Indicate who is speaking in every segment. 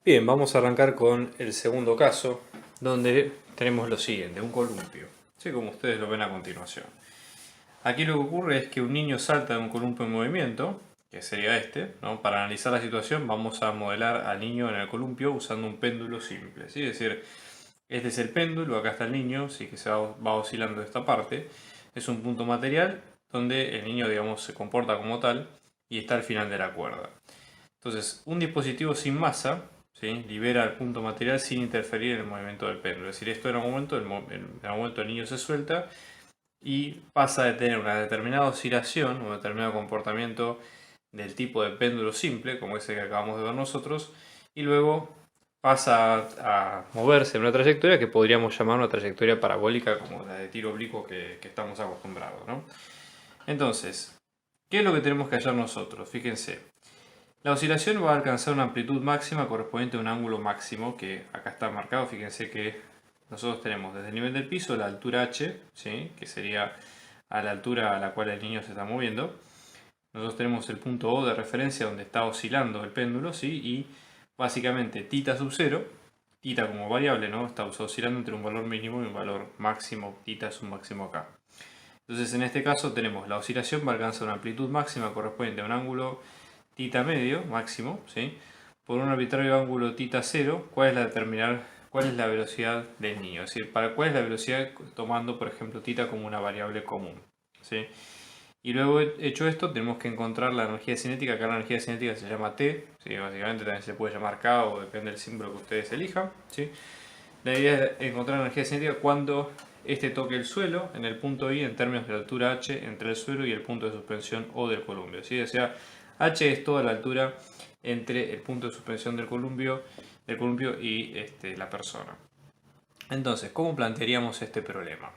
Speaker 1: Bien, vamos a arrancar con el segundo caso, donde tenemos lo siguiente, un columpio, así como ustedes lo ven a continuación. Aquí lo que ocurre es que un niño salta de un columpio en movimiento, que sería este, ¿no? Para analizar la situación vamos a modelar al niño en el columpio usando un péndulo simple, ¿sí? Es decir, este es el péndulo, acá está el niño, sí que va oscilando esta parte, es un punto material donde el niño, digamos, se comporta como tal y está al final de la cuerda. Entonces, un dispositivo sin masa, ¿sí?, libera el punto material sin interferir en el movimiento del péndulo. Es decir, esto en algún momento, en algún momento el niño se suelta y pasa de tener una determinada oscilación, un determinado comportamiento del tipo de péndulo simple, como ese que acabamos de ver nosotros, y luego pasa a moverse en una trayectoria que podríamos llamar una trayectoria parabólica como la de tiro oblicuo que estamos acostumbrados, ¿no? Entonces, ¿qué es lo que tenemos que hacer nosotros? Fíjense. La oscilación va a alcanzar una amplitud máxima correspondiente a un ángulo máximo, que acá está marcado. Fíjense que nosotros tenemos desde el nivel del piso la altura h, ¿sí?, que sería a la altura a la cual el niño se está moviendo. Nosotros tenemos el punto O de referencia donde está oscilando el péndulo, ¿sí?, y básicamente θ sub 0, θ como variable, ¿no?, está oscilando entre un valor mínimo y un valor máximo, θ sub máximo acá. Entonces en este caso tenemos la oscilación va a alcanzar una amplitud máxima correspondiente a un ángulo θ medio máximo, ¿sí?, por un arbitrario ángulo θ 0, cuál es la velocidad del niño, es decir, cuál es la velocidad tomando, por ejemplo, θ como una variable común, ¿sí? Y luego, hecho esto, tenemos que encontrar la energía cinética. Acá la energía cinética se llama T, ¿sí? Básicamente también se puede llamar K, o depende del símbolo que ustedes elijan, ¿sí? La idea es encontrar la energía cinética cuando este toque el suelo en el punto I en términos de la altura h entre el suelo y el punto de suspensión O del columpio, ¿sí? O sea, h es toda la altura entre el punto de suspensión del columpio y la persona. Entonces, ¿cómo plantearíamos este problema?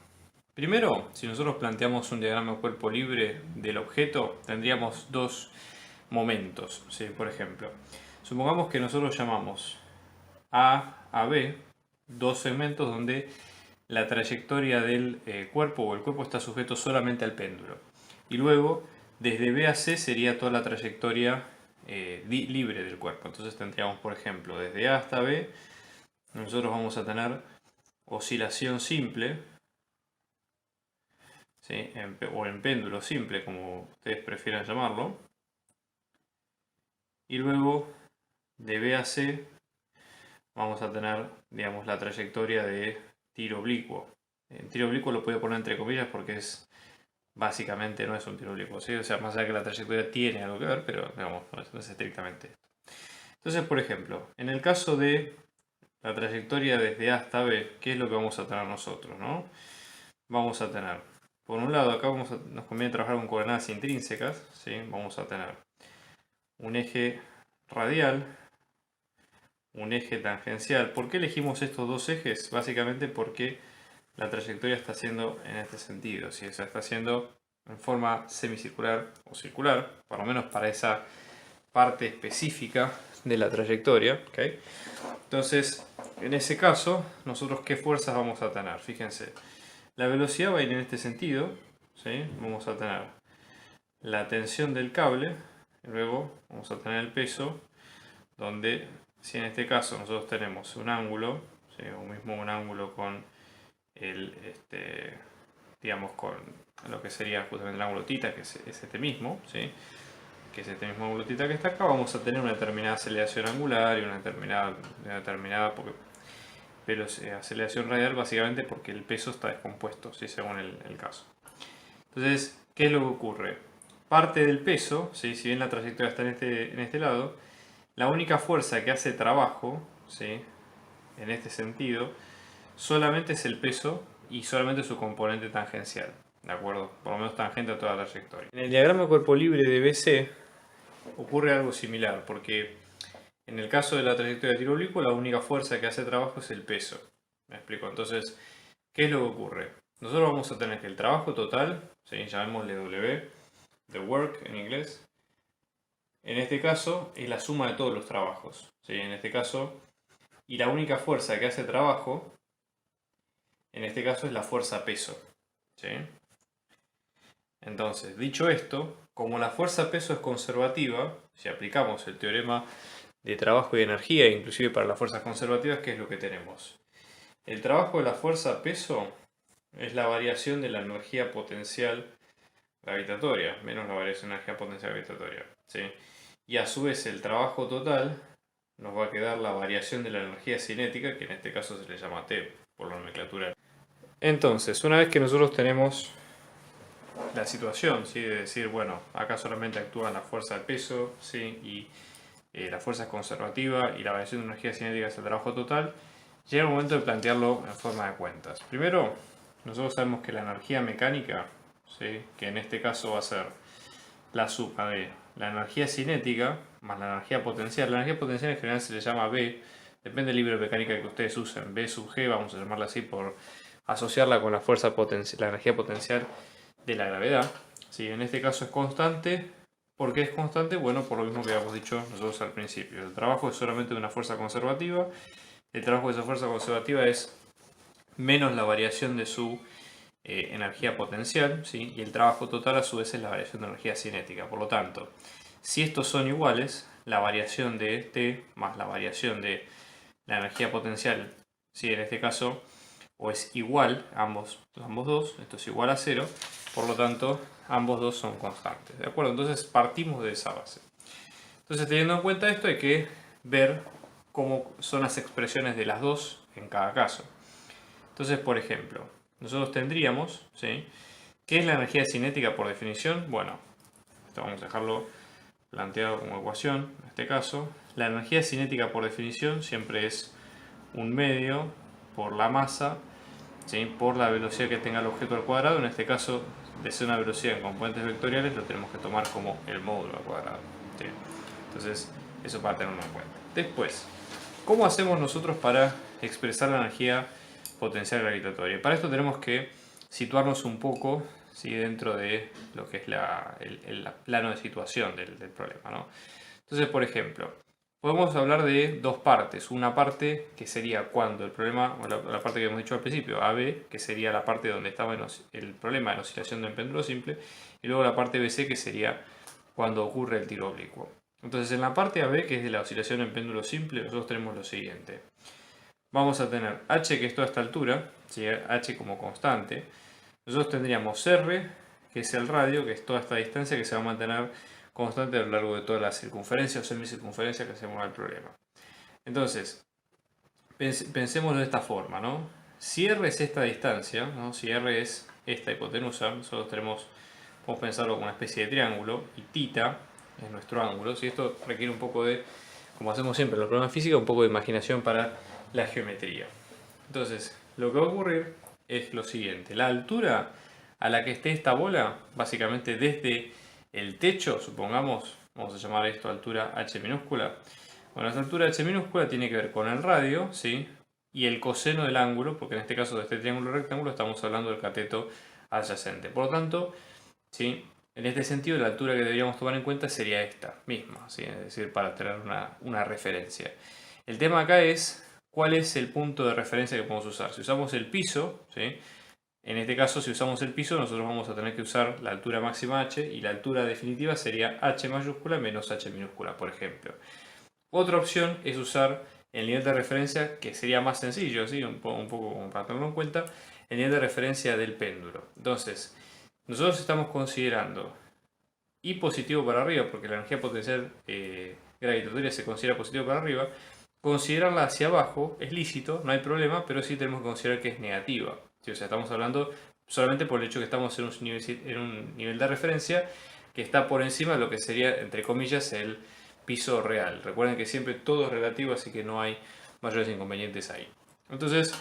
Speaker 1: Primero, si nosotros planteamos un diagrama de cuerpo libre del objeto, tendríamos dos momentos, ¿sí? Por ejemplo, supongamos que nosotros llamamos a B dos segmentos donde la trayectoria del cuerpo o el cuerpo está sujeto solamente al péndulo. Y luego, desde B a C sería toda la trayectoria libre del cuerpo. Entonces tendríamos, por ejemplo, desde A hasta B, nosotros vamos a tener oscilación simple, ¿sí?, o en péndulo simple, como ustedes prefieran llamarlo. Y luego, de B a C, vamos a tener, digamos, la trayectoria de tiro oblicuo. En tiro oblicuo lo puedo poner entre comillas porque básicamente no es un tiro oblicuo, ¿sí? O sea, más allá que la trayectoria tiene algo que ver, pero digamos, no es estrictamente esto. Entonces, por ejemplo, en el caso de la trayectoria desde A hasta B, ¿qué es lo que vamos a tener nosotros, ¿no? Vamos a tener, por un lado, acá nos conviene trabajar con coordenadas intrínsecas, ¿sí? Vamos a tener un eje radial, un eje tangencial. ¿Por qué elegimos estos dos ejes? Básicamente porque la trayectoria está siendo en este sentido, ¿sí? O sea, está siendo en forma semicircular o circular, por lo menos para esa parte específica de la trayectoria, ¿okay? Entonces, en ese caso, nosotros ¿qué fuerzas vamos a tener? Fíjense, la velocidad va a ir en este sentido, ¿sí? Vamos a tener la tensión del cable, y luego vamos a tener el peso, donde si en este caso nosotros tenemos un ángulo, ¿sí?, o mismo un ángulo con el, digamos, con lo que sería justamente el ángulo θ, que es este mismo, ¿sí?, que es este mismo ángulo θ que está acá, vamos a tener una determinada aceleración angular y una determinada pero aceleración radial, básicamente porque el peso está descompuesto, ¿sí?, según el caso. Entonces, ¿qué es lo que ocurre? Parte del peso, ¿sí?, si bien la trayectoria está en este lado, la única fuerza que hace trabajo, ¿sí?, en este sentido, solamente es el peso y solamente su componente tangencial, ¿de acuerdo? Por lo menos tangente a toda la trayectoria. En el diagrama de cuerpo libre de BC ocurre algo similar, porque en el caso de la trayectoria de tiro oblicuo, la única fuerza que hace trabajo es el peso. ¿Me explico? Entonces, ¿qué es lo que ocurre? Nosotros vamos a tener que el trabajo total, ¿sí?, llamémosle W, the work en inglés, en este caso es la suma de todos los trabajos, ¿sí? En este caso, y la única fuerza que hace trabajo, en este caso es la fuerza peso, ¿sí? Entonces, dicho esto, como la fuerza peso es conservativa, si aplicamos el teorema de trabajo y energía, inclusive para las fuerzas conservativas, ¿qué es lo que tenemos? El trabajo de la fuerza peso es la variación de la energía potencial gravitatoria, menos la variación de energía potencial gravitatoria, ¿sí? Y a su vez el trabajo total nos va a quedar la variación de la energía cinética, que en este caso se le llama T, por la nomenclatura. Entonces, una vez que nosotros tenemos la situación, ¿sí? De decir, bueno, acá solamente actúan la fuerza del peso, ¿sí? Y la fuerza conservativa y la variación de energía cinética es el trabajo total, llega el momento de plantearlo en forma de cuentas. Primero, nosotros sabemos que la energía mecánica, ¿sí? Que en este caso va a ser la suma de la energía cinética más la energía potencial. La energía potencial en general se le llama B, depende del libro de mecánica que ustedes usen. B sub G, vamos a llamarla así por asociarla con la fuerza la energía potencial de la gravedad. ¿Sí? En este caso es constante. ¿Por qué es constante? Bueno, por lo mismo que habíamos dicho nosotros al principio. El trabajo es solamente de una fuerza conservativa. El trabajo de esa fuerza conservativa es menos la variación de su energía potencial, ¿sí? Y el trabajo total a su vez es la variación de energía cinética. Por lo tanto, si estos son iguales, la variación de T más la variación de la energía potencial, ¿sí? En este caso, o es igual, ambos dos, esto es igual a 0, por lo tanto, ambos dos son constantes. ¿De acuerdo? Entonces partimos de esa base. Entonces, teniendo en cuenta esto, hay que ver cómo son las expresiones de las dos en cada caso. Entonces, por ejemplo, nosotros tendríamos, ¿sí? ¿Qué es la energía cinética por definición? Bueno, esto vamos a dejarlo planteado como ecuación, en este caso. La energía cinética por definición siempre es un medio por la masa, ¿sí? Por la velocidad que tenga el objeto al cuadrado. En este caso, de ser una velocidad en componentes vectoriales, lo tenemos que tomar como el módulo al cuadrado, ¿sí? Entonces, eso para tenerlo en cuenta. Después, ¿cómo hacemos nosotros para expresar la energía potencial gravitatoria? Para esto tenemos que situarnos un poco, ¿sí? Dentro de lo que es el plano de situación del problema, ¿no? Entonces, por ejemplo, podemos hablar de dos partes. Una parte que sería cuando el problema, o la parte que hemos dicho al principio, AB, que sería la parte donde estaba el problema de oscilación del péndulo simple, y luego la parte BC, que sería cuando ocurre el tiro oblicuo. Entonces, en la parte AB, que es de la oscilación en péndulo simple, nosotros tenemos lo siguiente. Vamos a tener h, que es toda esta altura, ¿sí? H como constante. Nosotros tendríamos r, que es el radio, que es toda esta distancia que se va a mantener constante a lo largo de toda la circunferencia o semicircunferencia que hacemos al problema. Entonces, pensemos de esta forma, ¿no? Si r es esta distancia, ¿no? Si r es esta hipotenusa, nosotros podemos pensarlo como una especie de triángulo, y θ es nuestro ángulo. Si esto requiere un poco de, como hacemos siempre en los problemas físicos, un poco de imaginación para la geometría. Entonces, lo que va a ocurrir es lo siguiente. La altura a la que esté esta bola, básicamente desde el techo, supongamos, vamos a llamar esto altura h minúscula. Bueno, esta altura h minúscula tiene que ver con el radio, ¿sí? Y el coseno del ángulo, porque en este caso de este triángulo rectángulo estamos hablando del cateto adyacente. Por lo tanto, ¿sí? En este sentido, la altura que deberíamos tomar en cuenta sería esta misma, ¿sí? Es decir, para tener una referencia. El tema acá es cuál es el punto de referencia que podemos usar. Si usamos el piso, ¿sí? En este caso, si usamos el piso, nosotros vamos a tener que usar la altura máxima h, y la altura definitiva sería h mayúscula menos h minúscula, por ejemplo. Otra opción es usar el nivel de referencia, que sería más sencillo, ¿sí? un poco como para tenerlo en cuenta, el nivel de referencia del péndulo. Entonces, nosotros estamos considerando I positivo para arriba, porque la energía potencial gravitatoria se considera positivo para arriba. Considerarla hacia abajo es lícito, no hay problema, pero sí tenemos que considerar que es negativa. ¿Sí? O sea, estamos hablando solamente por el hecho que estamos en un nivel de referencia que está por encima de lo que sería, entre comillas, el piso real. Recuerden que siempre todo es relativo, así que no hay mayores inconvenientes ahí. Entonces,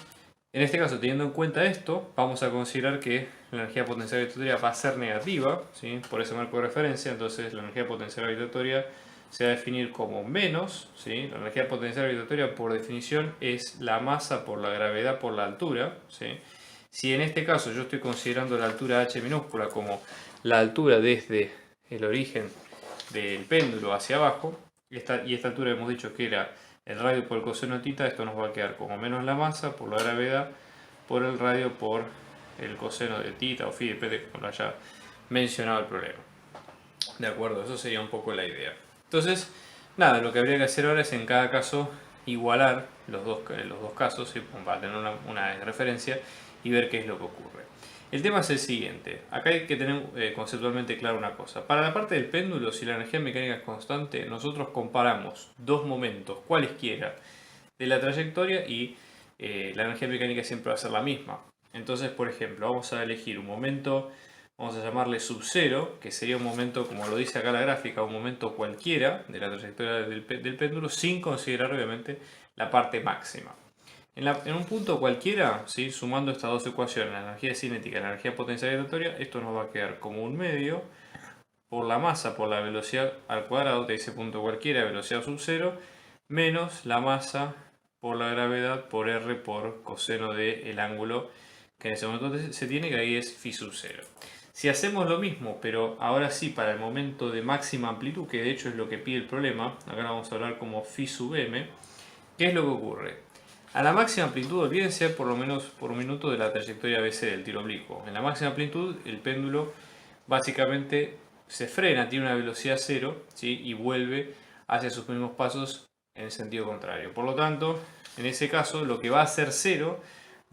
Speaker 1: en este caso, teniendo en cuenta esto, vamos a considerar que la energía potencial gravitatoria va a ser negativa, ¿sí? Por ese marco de referencia. Entonces, la energía potencial gravitatoria se va a definir como menos, ¿sí? La energía potencial gravitatoria, por definición, es la masa por la gravedad por la altura, ¿sí? Si en este caso yo estoy considerando la altura h minúscula como la altura desde el origen del péndulo hacia abajo, y esta altura hemos dicho que era el radio por el coseno θ, esto nos va a quedar como menos la masa por la gravedad por el radio por el coseno de θ o phi, depende de cómo lo haya mencionado el problema. De acuerdo, eso sería un poco la idea. Entonces, Nada, lo que habría que hacer ahora es en cada caso igualar los dos casos, ¿sí? Para tener una referencia y ver qué es lo que ocurre. El tema es el siguiente. Acá hay que tener conceptualmente claro una cosa. Para la parte del péndulo, si la energía mecánica es constante, nosotros comparamos dos momentos, cualesquiera, de la trayectoria y la energía mecánica siempre va a ser la misma. Entonces, por ejemplo, vamos a elegir un momento, vamos a llamarle sub 0, que sería un momento, como lo dice acá la gráfica, un momento cualquiera de la trayectoria del péndulo, sin considerar obviamente la parte máxima. En un punto cualquiera, ¿sí? Sumando estas dos ecuaciones, la energía cinética y la energía potencial giratoria, esto nos va a quedar como un medio por la masa por la velocidad al cuadrado de ese punto cualquiera, velocidad sub 0, menos la masa por la gravedad por r por coseno del ángulo que en ese momento se tiene, que ahí es phi sub 0. Si hacemos lo mismo, pero ahora sí para el momento de máxima amplitud, que de hecho es lo que pide el problema, acá lo vamos a hablar como phi sub m, ¿qué es lo que ocurre? A la máxima amplitud, olvídense por lo menos por un minuto de la trayectoria ABC del tiro oblicuo. En la máxima amplitud, el péndulo básicamente se frena, tiene una velocidad cero, ¿sí? Y vuelve hacia sus mismos pasos en el sentido contrario. Por lo tanto, en ese caso, lo que va a ser cero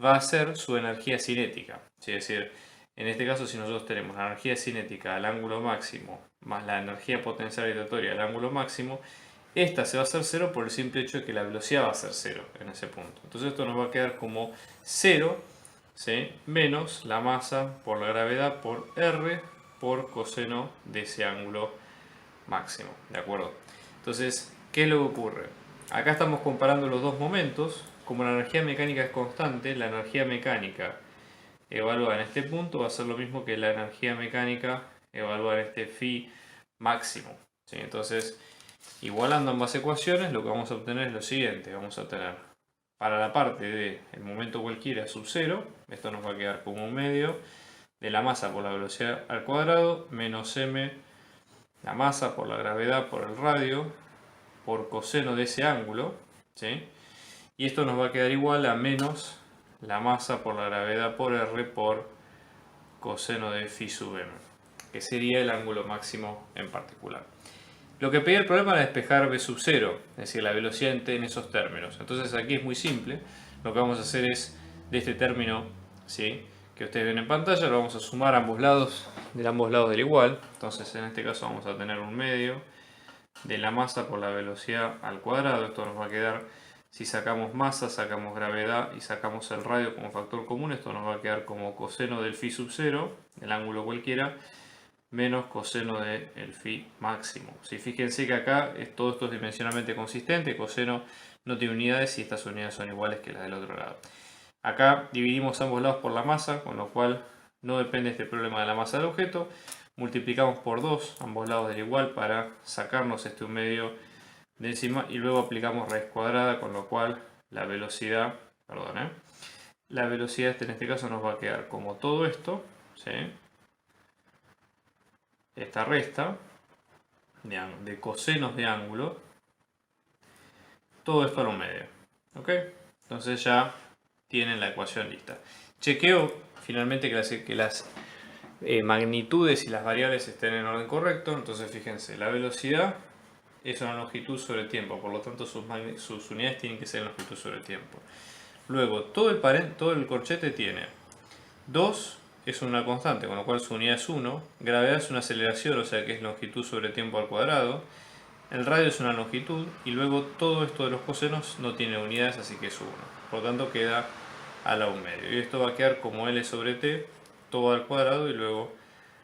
Speaker 1: va a ser su energía cinética. ¿Sí? Es decir, en este caso, si nosotros tenemos la energía cinética al ángulo máximo más la energía potencial giratoria al ángulo máximo, esta se va a hacer cero por el simple hecho de que la velocidad va a ser cero en ese punto. Entonces esto nos va a quedar como 0, ¿sí? Menos la masa por la gravedad por r por coseno de ese ángulo máximo, ¿de acuerdo? Entonces, ¿qué es lo que ocurre? Acá estamos comparando los dos momentos. Como la energía mecánica es constante, la energía mecánica evaluada en este punto va a ser lo mismo que la energía mecánica evaluada en este phi máximo, ¿sí? Entonces, igualando ambas ecuaciones, lo que vamos a obtener es lo siguiente. Vamos a obtener para la parte del momento cualquiera sub 0, esto nos va a quedar como un medio de la masa por la velocidad al cuadrado, menos m, la masa por la gravedad por el radio, por coseno de ese ángulo, ¿sí? Y esto nos va a quedar igual a menos la masa por la gravedad por r por coseno de phi sub m, que sería el ángulo máximo en particular. Lo que pedía el problema era despejar v sub 0, es decir, la velocidad en esos términos. Entonces aquí es muy simple. Lo que vamos a hacer es, de este término, ¿sí?, que ustedes ven en pantalla, lo vamos a sumar a ambos lados, de ambos lados del igual. Entonces en este caso vamos a tener un medio de la masa por la velocidad al cuadrado. Esto nos va a quedar, si sacamos masa, sacamos gravedad y sacamos el radio como factor común, esto nos va a quedar como coseno del phi sub 0, el ángulo cualquiera, menos coseno del phi máximo. Si fíjense que acá todo esto es dimensionalmente consistente, coseno no tiene unidades y estas unidades son iguales que las del otro lado. Acá dividimos ambos lados por la masa, con lo cual no depende este problema de la masa del objeto. Multiplicamos por 2 ambos lados del igual para sacarnos este 1 medio de encima y luego aplicamos raíz cuadrada, con lo cual la velocidad, la velocidad en este caso nos va a quedar como todo esto, ¿sí?, esta resta de cosenos de ángulo, todo esto a un medio. ¿Ok? Entonces ya tienen la ecuación lista. Chequeo finalmente que las magnitudes y las variables estén en orden correcto. Entonces fíjense, la velocidad es una longitud sobre el tiempo, por lo tanto sus unidades tienen que ser en longitud sobre el tiempo. Luego todo el corchete tiene 2 es una constante, con lo cual su unidad es 1. Gravedad es una aceleración, o sea que es longitud sobre tiempo al cuadrado. El radio es una longitud y luego todo esto de los cosenos no tiene unidades, así que es 1. Por lo tanto queda a la 1 medio. Y esto va a quedar como L sobre T, todo al cuadrado y luego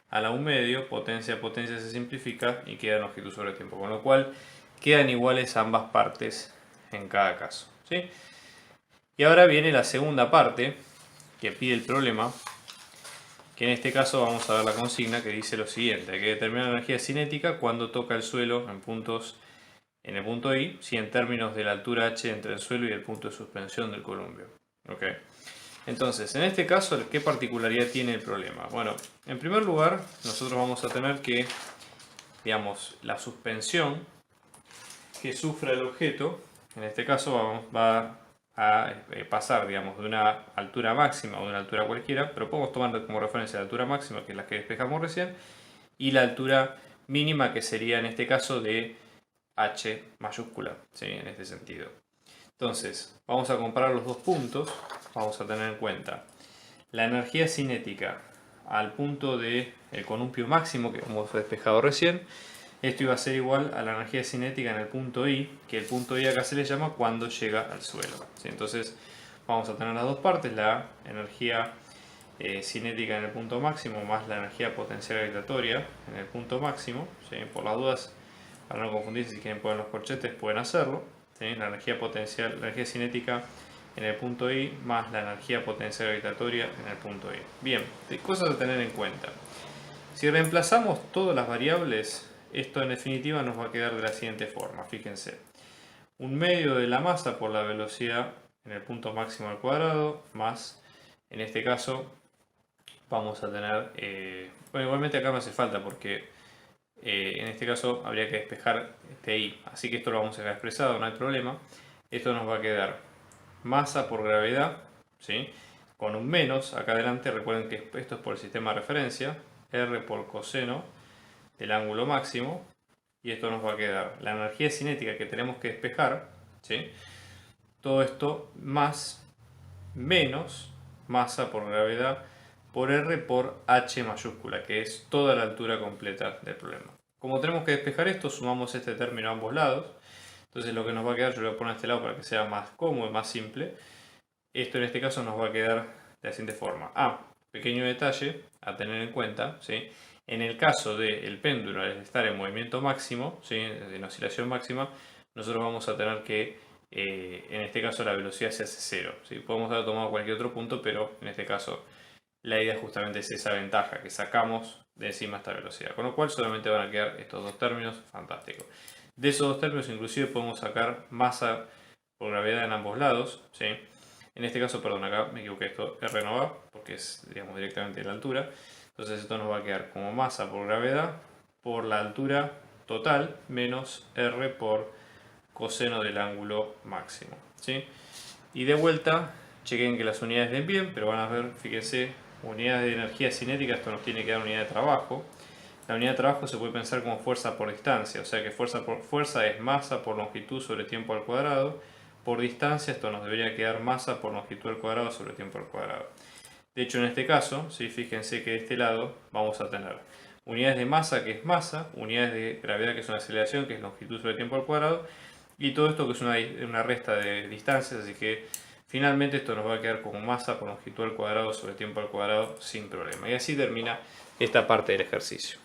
Speaker 1: a la 1 medio, potencia a potencia se simplifica y queda longitud sobre tiempo. Con lo cual quedan iguales ambas partes en cada caso, ¿sí? Y ahora viene la segunda parte que pide el problema, que en este caso vamos a ver la consigna que dice lo siguiente: hay que determinar la energía cinética cuando toca el suelo en el punto I, si en términos de la altura h entre el suelo y el punto de suspensión del columpio. Okay. Entonces, en este caso, ¿qué particularidad tiene el problema? Bueno, en primer lugar, nosotros vamos a tener que, digamos, la suspensión que sufra el objeto, en este caso va a pasar, digamos, de una altura máxima o de una altura cualquiera, pero podemos tomar como referencia la altura máxima, que es la que despejamos recién, y la altura mínima, que sería en este caso de h mayúscula, ¿sí? En este sentido. Entonces, vamos a comparar los dos puntos. Vamos a tener en cuenta la energía cinética al punto del columpio máximo que hemos despejado recién. Esto iba a ser igual a la energía cinética en el punto I, que el punto I acá se le llama cuando llega al suelo, ¿sí? Entonces vamos a tener las dos partes, la energía cinética en el punto máximo más la energía potencial gravitatoria en el punto máximo, ¿sí? Por las dudas, para no confundirse, si quieren poner los corchetes pueden hacerlo, ¿sí? La energía potencial, la energía cinética en el punto I más la energía potencial gravitatoria en el punto I. Bien, cosas a tener en cuenta. Si reemplazamos todas las variables, esto en definitiva nos va a quedar de la siguiente forma. Fíjense, un medio de la masa por la velocidad en el punto máximo al cuadrado, más, en este caso, vamos a tener, bueno, igualmente acá no hace falta porque en este caso habría que despejar este I, así que esto lo vamos a dejar expresado, no hay problema. Esto nos va a quedar masa por gravedad, ¿sí? Con un menos acá adelante. Recuerden que esto es por el sistema de referencia, R por coseno del ángulo máximo, y esto nos va a quedar la energía cinética que tenemos que despejar, ¿sí? Todo esto más menos masa por gravedad por R por H mayúscula, que es toda la altura completa del problema. Como tenemos que despejar esto, sumamos este término a ambos lados. Entonces lo que nos va a quedar, yo lo voy a poner a este lado para que sea más cómodo y más simple. Esto en este caso nos va a quedar de la siguiente forma. Pequeño detalle a tener en cuenta, ¿sí? En el caso del péndulo al estar en movimiento máximo, ¿sí? En oscilación máxima, nosotros vamos a tener que, en este caso la velocidad se hace cero, ¿sí? Podemos haber tomado cualquier otro punto, pero en este caso la idea justamente es esa ventaja, que sacamos de encima esta velocidad. Con lo cual solamente van a quedar estos dos términos, fantástico. De esos dos términos inclusive podemos sacar masa por gravedad en ambos lados, ¿sí? En este caso, perdón, acá me equivoqué, esto R no va, porque es, digamos, directamente la altura. Entonces esto nos va a quedar como masa por gravedad por la altura total menos R por coseno del ángulo máximo, ¿sí? Y de vuelta, chequen que las unidades den bien, pero van a ver, fíjense, unidades de energía cinética, esto nos tiene que dar unidad de trabajo. La unidad de trabajo se puede pensar como fuerza por distancia, o sea que fuerza es masa por longitud sobre tiempo al cuadrado. Por distancia esto nos debería quedar masa por longitud al cuadrado sobre tiempo al cuadrado. De hecho en este caso, ¿sí? Fíjense que de este lado vamos a tener unidades de masa que es masa, unidades de gravedad que es una aceleración que es longitud sobre tiempo al cuadrado, y todo esto que es una resta de distancias, así que finalmente esto nos va a quedar como masa por longitud al cuadrado sobre tiempo al cuadrado sin problema. Y así termina esta parte del ejercicio.